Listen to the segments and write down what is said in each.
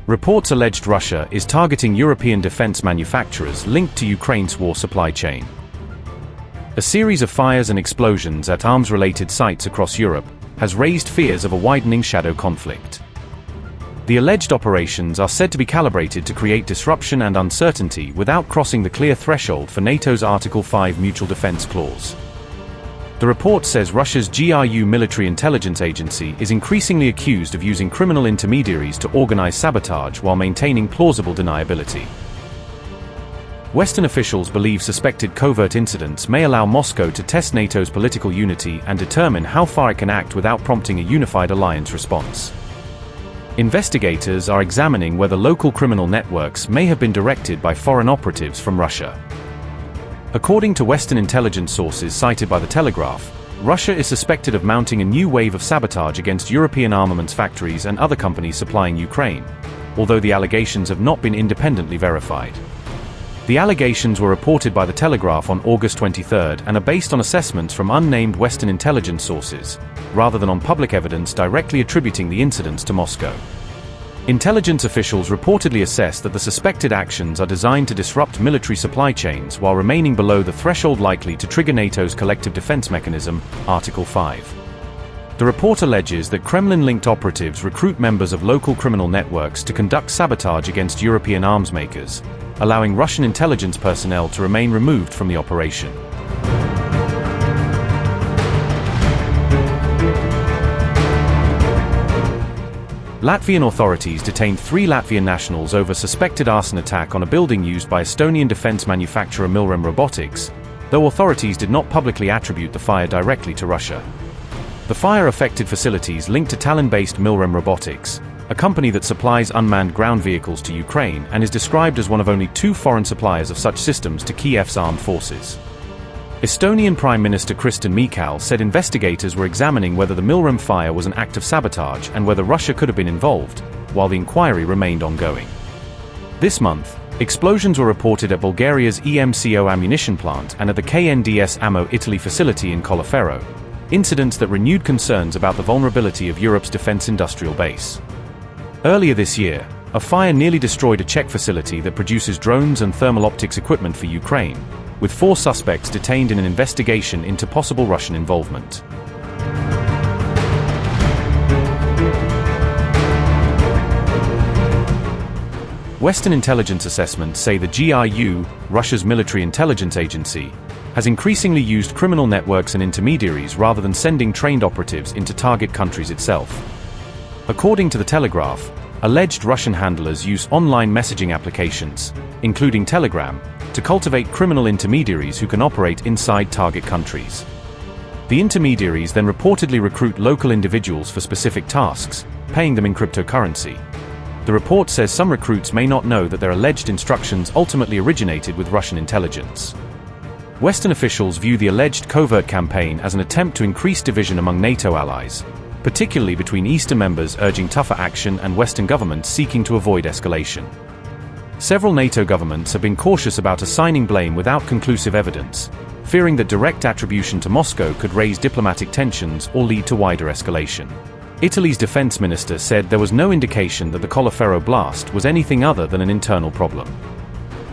Reports alleged Russia is targeting European defense manufacturers linked to Ukraine's war supply chain. A series of fires and explosions at arms-related sites across Europe has raised fears of a widening shadow conflict. The alleged operations are said to be calibrated to create disruption and uncertainty without crossing the clear threshold for NATO's Article 5 mutual defense clause. The report says Russia's GRU military intelligence agency is increasingly accused of using criminal intermediaries to organize sabotage while maintaining plausible deniability. Western officials believe suspected covert incidents may allow Moscow to test NATO's political unity and determine how far it can act without prompting a unified alliance response. Investigators are examining whether local criminal networks may have been directed by foreign operatives from Russia. According to Western intelligence sources cited by The Telegraph, Russia is suspected of mounting a new wave of sabotage against European armaments factories and other companies supplying Ukraine, although the allegations have not been independently verified. The allegations were reported by The Telegraph on August 23 and are based on assessments from unnamed Western intelligence sources, rather than on public evidence directly attributing the incidents to Moscow. Intelligence officials reportedly assess that the suspected actions are designed to disrupt military supply chains while remaining below the threshold likely to trigger NATO's collective defense mechanism, Article 5. The report alleges that Kremlin-linked operatives recruit members of local criminal networks to conduct sabotage against European arms makers, allowing Russian intelligence personnel to remain removed from the operation. Latvian authorities detained 3 Latvian nationals over suspected arson attack on a building used by Estonian defense manufacturer Milrem Robotics, though authorities did not publicly attribute the fire directly to Russia. The fire affected facilities linked to Tallinn-based Milrem Robotics, a company that supplies unmanned ground vehicles to Ukraine and is described as one of only 2 foreign suppliers of such systems to Kiev's armed forces. Estonian Prime Minister Kristen Michal said investigators were examining whether the Milrem fire was an act of sabotage and whether Russia could have been involved, while the inquiry remained ongoing. This month, explosions were reported at Bulgaria's EMCO ammunition plant and at the KNDS Ammo Italy facility in Colleferro, incidents that renewed concerns about the vulnerability of Europe's defense industrial base. Earlier this year, a fire nearly destroyed a Czech facility that produces drones and thermal optics equipment for Ukraine, with 4 suspects detained in an investigation into possible Russian involvement. Western intelligence assessments say the GRU, Russia's military intelligence agency, has increasingly used criminal networks and intermediaries rather than sending trained operatives into target countries itself. According to The Telegraph, alleged Russian handlers use online messaging applications, including Telegram, to cultivate criminal intermediaries who can operate inside target countries. The intermediaries then reportedly recruit local individuals for specific tasks, paying them in cryptocurrency. The report says some recruits may not know that their alleged instructions ultimately originated with Russian intelligence. Western officials view the alleged covert campaign as an attempt to increase division among NATO allies, particularly between Eastern members urging tougher action and Western governments seeking to avoid escalation. Several NATO governments have been cautious about assigning blame without conclusive evidence, fearing that direct attribution to Moscow could raise diplomatic tensions or lead to wider escalation. Italy's defense minister said there was no indication that the Colleferro blast was anything other than an internal problem.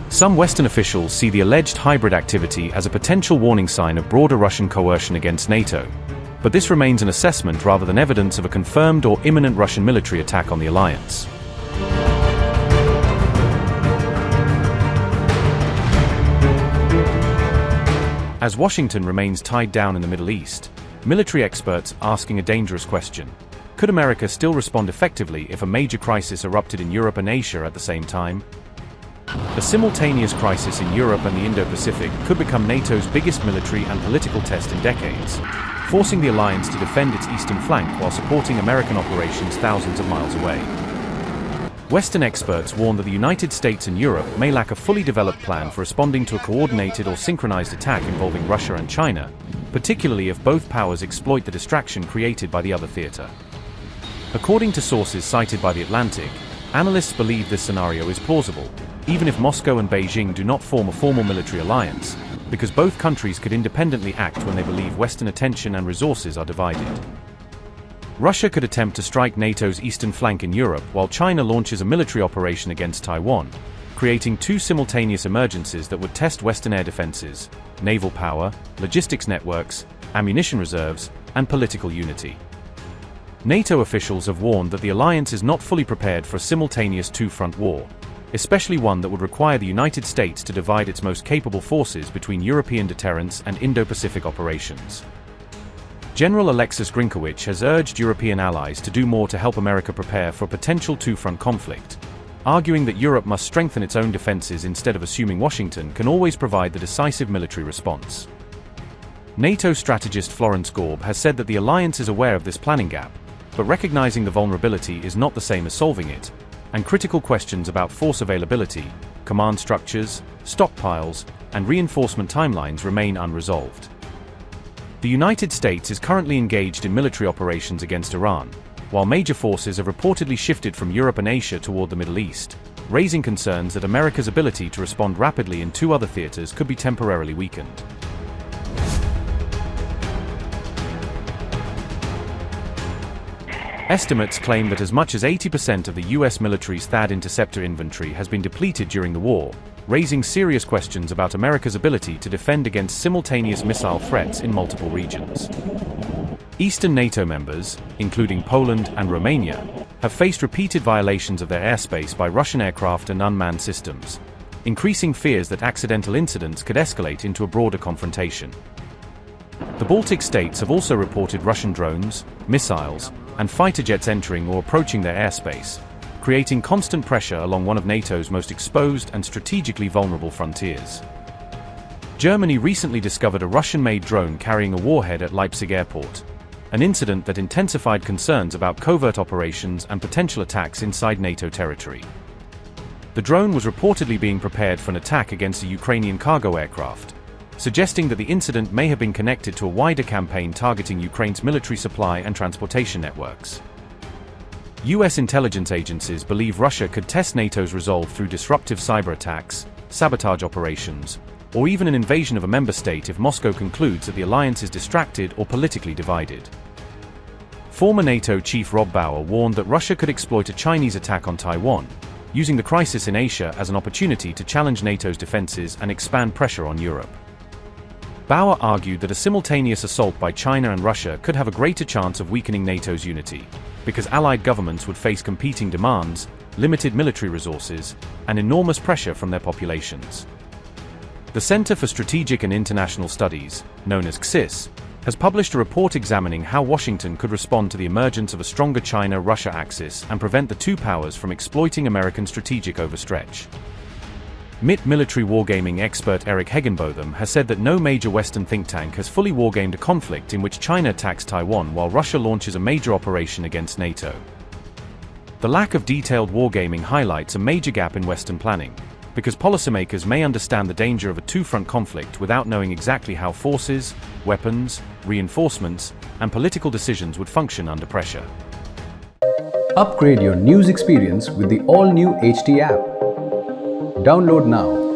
Some Western officials see the alleged hybrid activity as a potential warning sign of broader Russian coercion against NATO, but this remains an assessment rather than evidence of a confirmed or imminent Russian military attack on the alliance. As Washington remains tied down in the Middle East, military experts are asking a dangerous question. Could America still respond effectively if a major crisis erupted in Europe and Asia at the same time? A simultaneous crisis in Europe and the Indo-Pacific could become NATO's biggest military and political test in decades, forcing the alliance to defend its eastern flank while supporting American operations thousands of miles away. Western experts warn that the United States and Europe may lack a fully developed plan for responding to a coordinated or synchronized attack involving Russia and China, particularly if both powers exploit the distraction created by the other theater. According to sources cited by The Atlantic, analysts believe this scenario is plausible, even if Moscow and Beijing do not form a formal military alliance, because both countries could independently act when they believe Western attention and resources are divided. Russia could attempt to strike NATO's eastern flank in Europe while China launches a military operation against Taiwan, creating two simultaneous emergencies that would test Western air defenses, naval power, logistics networks, ammunition reserves, and political unity. NATO officials have warned that the alliance is not fully prepared for a simultaneous two-front war, especially one that would require the United States to divide its most capable forces between European deterrence and Indo-Pacific operations. General Alexis Grinkowicz has urged European allies to do more to help America prepare for a potential two-front conflict, arguing that Europe must strengthen its own defenses instead of assuming Washington can always provide the decisive military response. NATO strategist Florence Gorb has said that the alliance is aware of this planning gap, but recognizing the vulnerability is not the same as solving it, and critical questions about force availability, command structures, stockpiles, and reinforcement timelines remain unresolved. The United States is currently engaged in military operations against Iran, while major forces have reportedly shifted from Europe and Asia toward the Middle East, raising concerns that America's ability to respond rapidly in two other theaters could be temporarily weakened. Estimates claim that as much as 80% of the US military's THAAD interceptor inventory has been depleted during the war, raising serious questions about America's ability to defend against simultaneous missile threats in multiple regions. Eastern NATO members, including Poland and Romania, have faced repeated violations of their airspace by Russian aircraft and unmanned systems, increasing fears that accidental incidents could escalate into a broader confrontation. The Baltic states have also reported Russian drones, missiles, and fighter jets entering or approaching their airspace, creating constant pressure along one of NATO's most exposed and strategically vulnerable frontiers. Germany recently discovered a Russian-made drone carrying a warhead at Leipzig airport, an incident that intensified concerns about covert operations and potential attacks inside NATO territory. The drone was reportedly being prepared for an attack against a Ukrainian cargo aircraft, suggesting that the incident may have been connected to a wider campaign targeting Ukraine's military supply and transportation networks. US intelligence agencies believe Russia could test NATO's resolve through disruptive cyber attacks, sabotage operations, or even an invasion of a member state if Moscow concludes that the alliance is distracted or politically divided. Former NATO chief Rob Bauer warned that Russia could exploit a Chinese attack on Taiwan, using the crisis in Asia as an opportunity to challenge NATO's defenses and expand pressure on Europe. Bauer argued that a simultaneous assault by China and Russia could have a greater chance of weakening NATO's unity, because allied governments would face competing demands, limited military resources, and enormous pressure from their populations. The Center for Strategic and International Studies, known as CSIS, has published a report examining how Washington could respond to the emergence of a stronger China-Russia axis and prevent the two powers from exploiting American strategic overstretch. MIT military wargaming expert Eric Hegenbotham has said that no major Western think tank has fully wargamed a conflict in which China attacks Taiwan while Russia launches a major operation against NATO. The lack of detailed wargaming highlights a major gap in Western planning, because policymakers may understand the danger of a two-front conflict without knowing exactly how forces, weapons, reinforcements, and political decisions would function under pressure. Upgrade your news experience with the all-new HT app. Download now.